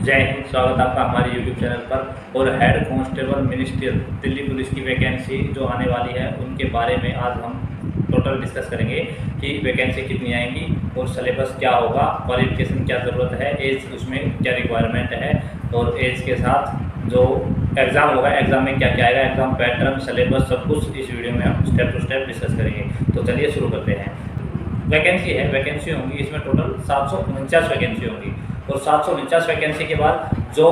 जय हिंद। स्वागत आपका हमारे YouTube चैनल पर। और head constable ministerial Delhi police की वैकेंसी जो आने वाली है उनके बारे में आज हम टोटल डिस्कस करेंगे कि वैकेंसी कितनी आएंगी और सिलेबस क्या होगा, क्वालिफिकेशन क्या ज़रूरत है, एज उसमें क्या रिक्वायरमेंट है और एज के साथ जो एग्ज़ाम होगा एग्ज़ाम में क्या क्या आएगा, एग्ज़ाम पैटर्न, सिलेबस सब कुछ इस वीडियो में हम स्टेप टू स्टेप डिस्कस करेंगे। तो चलिए शुरू करते हैं। वैकेंसी होंगी इसमें टोटल 749 वैकेंसी होंगी और 749 वैकेंसी के बाद जो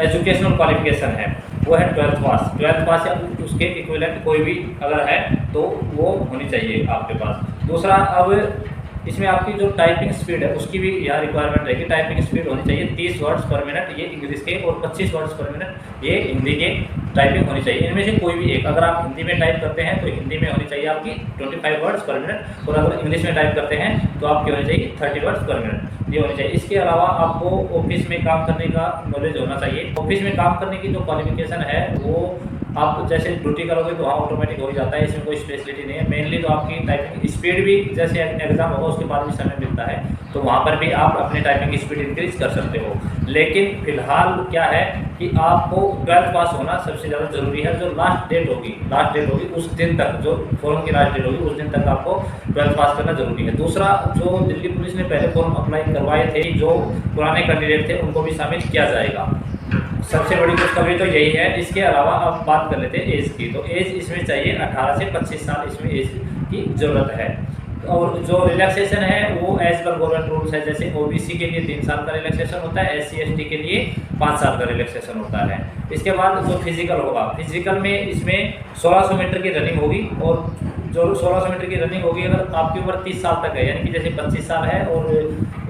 एजुकेशनल क्वालिफिकेशन है वो है 12th पास या उसके इक्विवेलेंट कोई भी अगर है तो वो होनी चाहिए आपके पास। दूसरा, अब इसमें आपकी जो टाइपिंग स्पीड है उसकी भी यहाँ रिक्वायरमेंट रहेगी। टाइपिंग स्पीड होनी चाहिए 30 वर्ड्स पर मिनट ये इंग्लिश के और 25 वर्ड्स पर मिनट ये हिंदी के टाइपिंग होनी चाहिए। इनमें से कोई भी एक, अगर आप हिंदी में टाइप करते हैं तो हिंदी में होनी चाहिए आपकी 25 वर्ड्स पर मिनट और अगर इंग्लिश में टाइप करते हैं तो आपकी होनी चाहिए 30 वर्ड्स पर मिनट, ये होनी चाहिए। इसके अलावा आपको ऑफिस में काम करने का नॉलेज होना चाहिए। ऑफिस में काम करने की जो क्वालिफिकेशन है वो आप जैसे ड्यूटी करोगे तो वहाँ ऑटोमेटिक हो ही जाता है, इसमें कोई स्पेशलिटी नहीं है। मेनली तो आपकी टाइपिंग स्पीड भी जैसे एग्जाम होगा उसके बाद भी समय मिलता है तो वहाँ पर भी आप अपनी टाइपिंग स्पीड इंक्रीज कर सकते हो। लेकिन फिलहाल क्या है कि आपको 12th पास होना सबसे ज़्यादा जरूरी है। जो लास्ट डेट होगी उस दिन तक, जो फॉर्म की लास्ट डेट होगी उस दिन तक आपको 12th पास करना जरूरी है। दूसरा, जो दिल्ली पुलिस ने पहले फॉर्म अप्लाई करवाए थे जो पुराने कैंडिडेट थे उनको भी शामिल किया जाएगा। सबसे बड़ी खुशखबरी तो यही है। इसके अलावा अब बात कर लेते हैं एज की। तो एज इसमें चाहिए 18 से 25 साल इसमें एज की ज़रूरत है। और जो रिलैक्सेशन है वो एज पर गवर्नमेंट रूल्स है। जैसे ओबीसी के लिए 3 साल का रिलैक्सेशन होता है, SC ST के लिए 5 साल का रिलैक्सेशन होता है। इसके बाद जो फिजिकल होगा, फिजिकल में इसमें 1600 मीटर की रनिंग होगी और जो 1600 मीटर की रनिंग होगी अगर आपकी उम्र 30 साल तक है, यानी कि जैसे 25 साल है और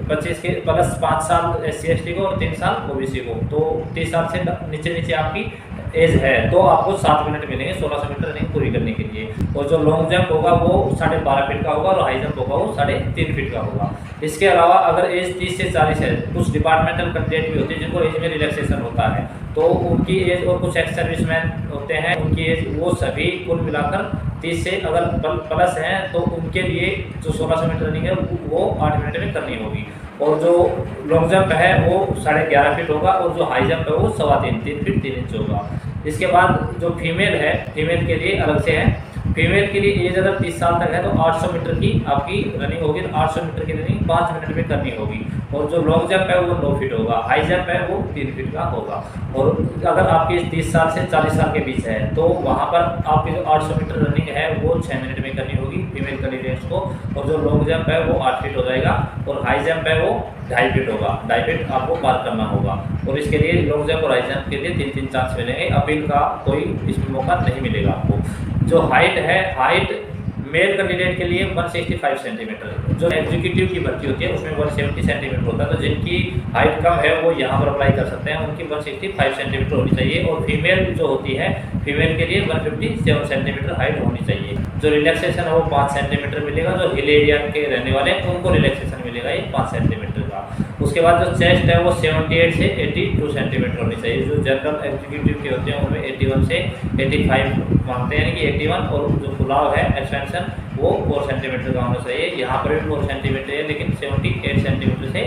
25 के प्लस 5 साल SC ST को और 3 साल OBC को, तो 30 साल से नीचे आपकी एज है तो आपको 7 मिनट मिलेंगे 1600 मीटर रनिंग पूरी करने के लिए। और जो लॉन्ग जंप होगा वो 12.5 फीट का होगा और हाई जंप होगा वो 3.5 फीट का होगा। इसके अलावा अगर एज 30 से 40 है, कुछ डिपार्टमेंटल कैंडिडेट भी होते हैं जिनको एज में रिलैक्सेशन होता है तो उनकी एज, और कुछ एक्स सर्विसमैन होते हैं उनकी एज, वो सभी कुल मिलाकर 30 से अगर प्लस हैं तो उनके लिए जो 1600 मीटर रनिंग है वो 8 मिनट में करनी होगी। और जो लॉन्ग जंप है वो 11.5 फीट होगा और जो हाई जंप है वो 3 फीट 3 इंच होगा। इसके बाद जो फीमेल है, फीमेल के लिए अलग से है। फीमेल के लिए एज अगर 30 साल तक है तो 800 मीटर की आपकी रनिंग होगी तो 800 मीटर की रनिंग 5 मिनट में करनी होगी। और जो लॉन्ग जंप है वो 9 फीट होगा, हाई जंप है वो 3 फीट का होगा। और अगर आपकी 30 साल से 40 साल के बीच है तो वहाँ पर आपकी जो 800 मीटर रनिंग है वो 6 मिनट में करनी होगी फीमेल कैंडिडेट्स को। और जो लॉन्ग जंप है वो 8 फीट हो जाएगा और हाई जंप है वो 2.5 फीट होगा, 2.5 फीट आपको पार करना होगा। और इसके लिए लॉन्ग जंप और हाई जंप के लिए 3 चांस मिलेंगे, अपील का कोई इसमें मौका नहीं मिलेगा आपको। जो हाइट है, हाइट मेल कैंडिडेट के लिए 165 सेंटीमीटर, जो एग्जीक्यूटिव की भर्ती होती है उसमें 170 सेंटीमीटर होता है। तो जिनकी हाइट कम है वो यहाँ पर अप्लाई कर सकते हैं, उनकी 165 सेंटीमीटर होनी चाहिए। और फीमेल जो होती है, फीमेल के लिए 157 सेंटीमीटर हाइट होनी चाहिए। जो रिलैक्सेशन है वो 5 सेंटीमीटर मिलेगा। जो हिल एरिया के रहने वाले हैं उनको रिलैक्सेशन मिलेगा ये 5 सेंटीमीटर का। उसके बाद जो चेस्ट है वो 78 से 82 सेंटीमीटर होनी चाहिए। जो जनरल एग्जीक्यूटिव के होते हैं उनमें 81 से 85 मांगते हैं, यानी कि 81। और जो फुलाव है, एक्सपेंशन, वो 4 सेंटीमीटर का होना चाहिए। यहाँ पर भी 4 सेंटीमीटर है लेकिन 78 सेंटीमीटर से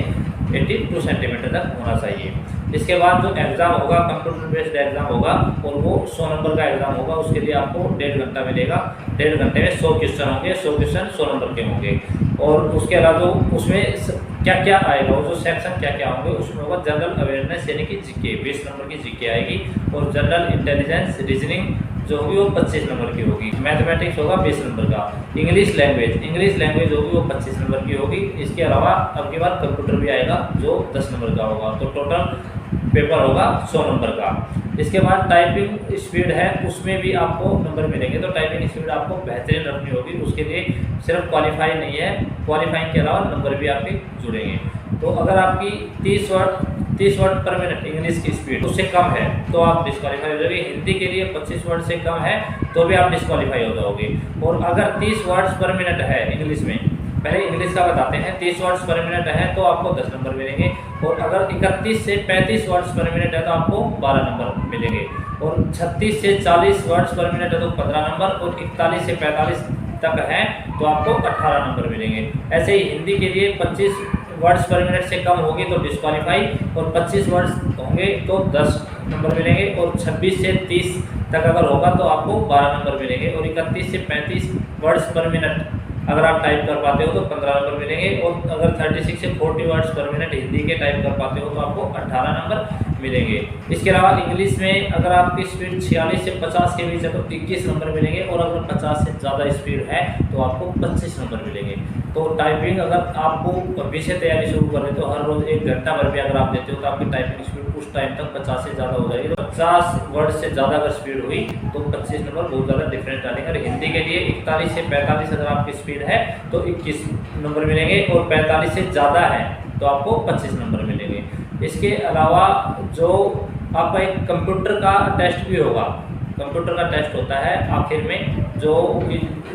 82 सेंटीमीटर तक होना चाहिए। इसके बाद जो एग्ज़ाम होगा कंप्यूटर बेस्ड एग्ज़ाम होगा और वो 100 नंबर का एग्ज़ाम होगा। उसके लिए आपको 1.5 घंटा मिलेगा। 1.5 घंटे में 100 क्वेश्चन होंगे, 100 क्वेश्चन 100 नंबर के होंगे। और उसके अलावा जो उसमें क्या क्या आएगा, वो जो सेक्शन क्या क्या होंगे उसमें होगा जनरल अवेयरनेस यानी कि जीके 20 नंबर की जीके आएगी। और जनरल इंटेलिजेंस रीजनिंग जो होगी वो 25 नंबर की होगी। मैथमेटिक्स होगा 20 नंबर का। इंग्लिश लैंग्वेज होगी वो 25 नंबर की होगी। इसके अलावा अब की बार कंप्यूटर भी आएगा जो 10 नंबर का होगा। तो टोटल पेपर होगा 100 नंबर का। इसके बाद टाइपिंग स्पीड है, उसमें भी आपको नंबर मिलेंगे। तो टाइपिंग स्पीड आपको बेहतरीन रखनी होगी। उसके लिए सिर्फ क्वालिफाई नहीं है, क्वालिफाइंग के अलावा नंबर भी आपके जुड़ेंगे। तो अगर आपकी 30 वर्ड पर मिनट इंग्लिश की स्पीड उससे कम है तो आप डिस्क्वालीफाई हो जाओगे। हिंदी के लिए 25 वर्ड से कम है तो भी आप डिस्क्वालीफाई हो जाओगे। और अगर 30 वर्ड्स पर मिनट है इंग्लिश में, पहले इंग्लिश का बताते हैं, 30 वर्ड्स पर मिनट है तो आपको 10 नंबर मिलेंगे। और अगर 31 से 35 वर्ड्स पर मिनट है तो आपको 12 नंबर मिलेंगे। और 36 से 40 वर्ड्स पर मिनट है तो 15 नंबर। और 41 से 45 तक है तो आपको 18 नंबर मिलेंगे। ऐसे ही हिंदी के लिए 25 वर्ड्स पर मिनट से कम होगी तो डिस्क्वालीफाई और 25 वर्ड्स होंगे तो 10 नंबर मिलेंगे, और 26 से 30 तक अगर होगा तो आपको 12 नंबर मिलेंगे, और 31 से 35 वर्ड्स पर मिनट अगर आप टाइप कर पाते हो तो 15 नंबर मिलेंगे, और अगर 36 से 40 वर्ड्स पर मिनट हिंदी के टाइप कर पाते हो तो आपको 18 नंबर मिलेंगे। इसके अलावा इंग्लिश में अगर आपकी स्पीड 46 से 50 के बीच है तो 21 नंबर मिलेंगे, और अगर 50 से ज़्यादा स्पीड है तो आपको 25 नंबर मिलेंगे। तो टाइपिंग अगर आपको अभी से तैयारी शुरू कर रहे हो, हर रोज़ 1 घंटा भर भी अगर आप देते हो तो आपकी टाइपिंग स्पीड उस टाइम तक 50 से ज़्यादा हो जाएगी। तो 50 वर्ड से ज़्यादा अगर स्पीड हुई तो 25 नंबर बहुत ज़्यादा डिफरेंस डालेंगे। और हिंदी के लिए 41 से 45 अगर आपकी स्पीड है तो 21 नंबर मिलेंगे, और 45 से ज़्यादा है तो आपको 25 नंबर मिलेंगे। इसके अलावा जो आपका एक कंप्यूटर का टेस्ट भी होगा, कंप्यूटर का टेस्ट होता है आखिर में, जो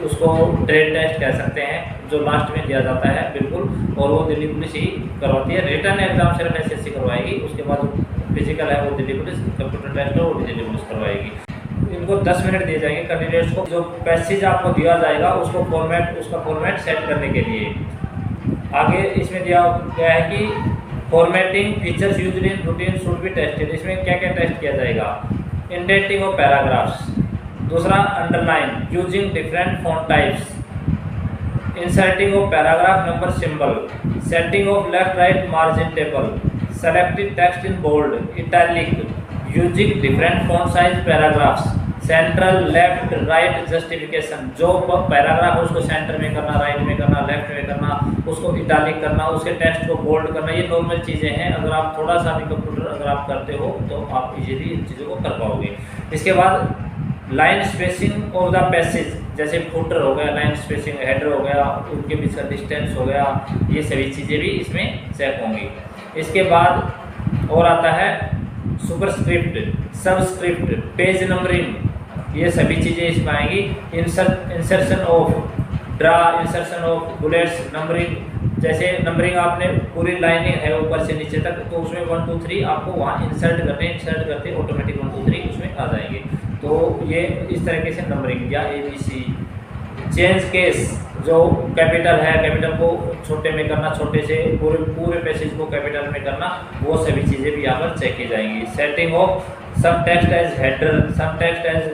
उसको ट्रेड टेस्ट कह सकते हैं, जो लास्ट में दिया जाता है बिल्कुल, और वो दिल्ली पुलिस ही करवाती है। रिटर्न एग्जाम सिर्फ एसएससी करवाएगी, उसके बाद फिजिकल है वो दिल्ली पुलिस, कंप्यूटर टेस्ट है वो दिल्ली पुलिस करवाएगी। इनको 10 मिनट दिए जाएंगे कैंडिडेट्स को। जो पैसेज आपको दिया जाएगा उसका फॉर्मेट सेट करने के लिए आगे इसमें दिया गया है कि formatting features used in routine should be tested. इसमें क्या क्या टेस्ट किया जाएगा? इंडेंटिंग ऑफ पैराग्राफ्स, दूसरा underline using different font types, inserting of paragraph number symbol, setting of left right margin table, selected text in bold italic, using different font size paragraphs, central left right justification, जो paragraph है उसको centre में करना, right में करना, left में करना, उसको इटालिक करना, उसके टेक्स्ट को बोल्ड करना, ये नॉर्मल चीज़ें हैं। अगर आप थोड़ा सा भी कंप्यूटर अगर आप करते हो तो आप इजीली इन चीज़ों को कर पाओगे। इसके बाद line spacing of the passage, जैसे फुटर हो गया, लाइन स्पेसिंग, हेडर हो गया, उनके बीच का डिस्टेंस हो गया, ये सभी चीज़ें भी इसमें चेक होंगी। इसके बाद और आता है सुपरस्क्रिप्ट, सबस्क्रिप्ट, पेज नंबरिंग, ये सभी चीज़ें इसमें आएंगी। Insertion of draw, insertion of bullets, numbering, जैसे नंबरिंग आपने पूरी लाइनिंग है ऊपर से नीचे तक तो उसमें 1 2 3 आपको वहाँ इंसर्ट करते ऑटोमेटिक 1 2 3 उसमें आ जाएंगे। तो ये इस तरीके से नंबरिंग या ABC। चेंज केस, जो कैपिटल है कैपिटल को छोटे में करना, छोटे से पूरे पैसेज को कैपिटल में करना, वो सभी चीज़ें भी यहाँ पर चेक की जाएंगी। Setting of some text as header, some text as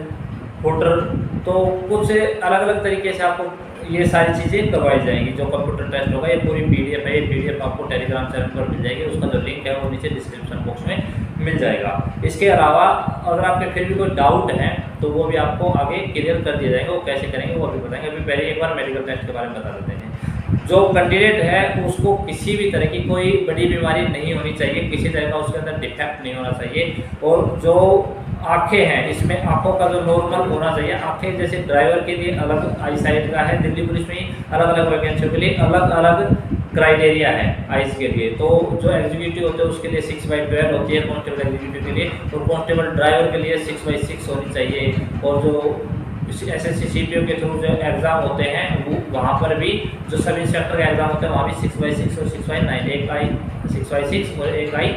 footer, तो कुछ अलग अलग तरीके से आपको ये सारी चीज़ें करवाई जाएंगी। जो कंप्यूटर टेस्ट होगा ये पूरी PDF है, ये PDF आपको टेलीग्राम चैनल पर मिल जाएगी, उसका जो लिंक है वो नीचे डिस्क्रिप्शन बॉक्स में मिल जाएगा। इसके अलावा अगर आपके फिर भी कोई डाउट है तो वो भी आपको आगे क्लियर कर दिए जाएंगे, वो कैसे करेंगे वो भी बताएंगे। अभी पहले एक बार मेडिकल टेस्ट के बारे में बता देते हैं। जो कैंडिडेट है उसको किसी भी तरह की कोई बड़ी बीमारी नहीं होनी चाहिए, किसी तरह का उसके अंदर डिफेक्ट नहीं होना चाहिए, और जो आंखें हैं इसमें आंखों का जो नॉर्मल होना चाहिए। आंखें जैसे ड्राइवर के लिए अलग आई साइड का है, दिल्ली पुलिस में अलग अलग वैकेंसियों के लिए अलग अलग क्राइटेरिया है आइज के लिए। तो जो एग्जीक्यूटिव होते हैं उसके लिए 6/12 होती है कांस्टेबल एग्जीक्यूटिव के लिए, और कांस्टेबल ड्राइवर के लिए 6/6 होनी चाहिए। और जो SSC CPO के थ्रू जो एग्ज़ाम होते हैं वो वहाँ पर भी जो सब इंस्पेक्टर का एग्ज़ाम होता है वहाँ भी 6/6 और 6/9, एक आई 6/6 और एक आई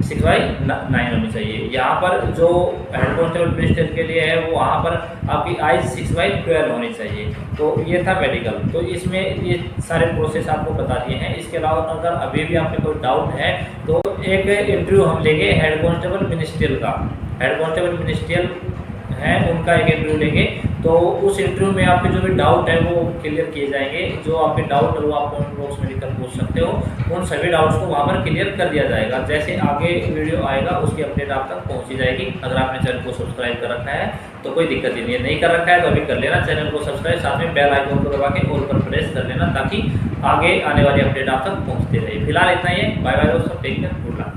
6/9 होनी चाहिए। यहाँ पर जो हेड कांस्टेबल मिनिस्टर के लिए है वो वहाँ पर आपकी आई 6/12 होनी चाहिए। तो ये था मेडिकल, तो इसमें ये सारे प्रोसेस आपको बता दिए हैं। इसके अलावा अगर अभी भी आपके कोई डाउट है तो एक इंटरव्यू हम लेंगे हेड कांस्टेबल मिनिस्ट्रियल का, हेड कांस्टेबल मिनिस्ट्रियल है उनका एक इंटरव्यू लेंगे। तो उस इंटरव्यू में आपके जो भी डाउट है वो क्लियर किए जाएंगे। जो आपके डाउट है वो आप कमेंट बॉक्स में लिखकर पूछ सकते हो, उन सभी डाउट्स को वहाँ पर क्लियर कर दिया जाएगा। जैसे आगे वीडियो आएगा उसकी अपडेट आप तक पहुँची जाएगी। अगर आपने चैनल को सब्सक्राइब कर रखा है तो कोई दिक्कत ही नहीं है, नहीं कर रखा है तो अभी कर लेना चैनल को सब्सक्राइब, साथ में बेल आइकन को दबा के ऑल पर प्रेस कर लेना ताकि आगे आने वाली अपडेट आप तक पहुँचती रहे। फिलहाल इतना ही है, बाय बाय दोस्तों, टेक केयर, गुड लक।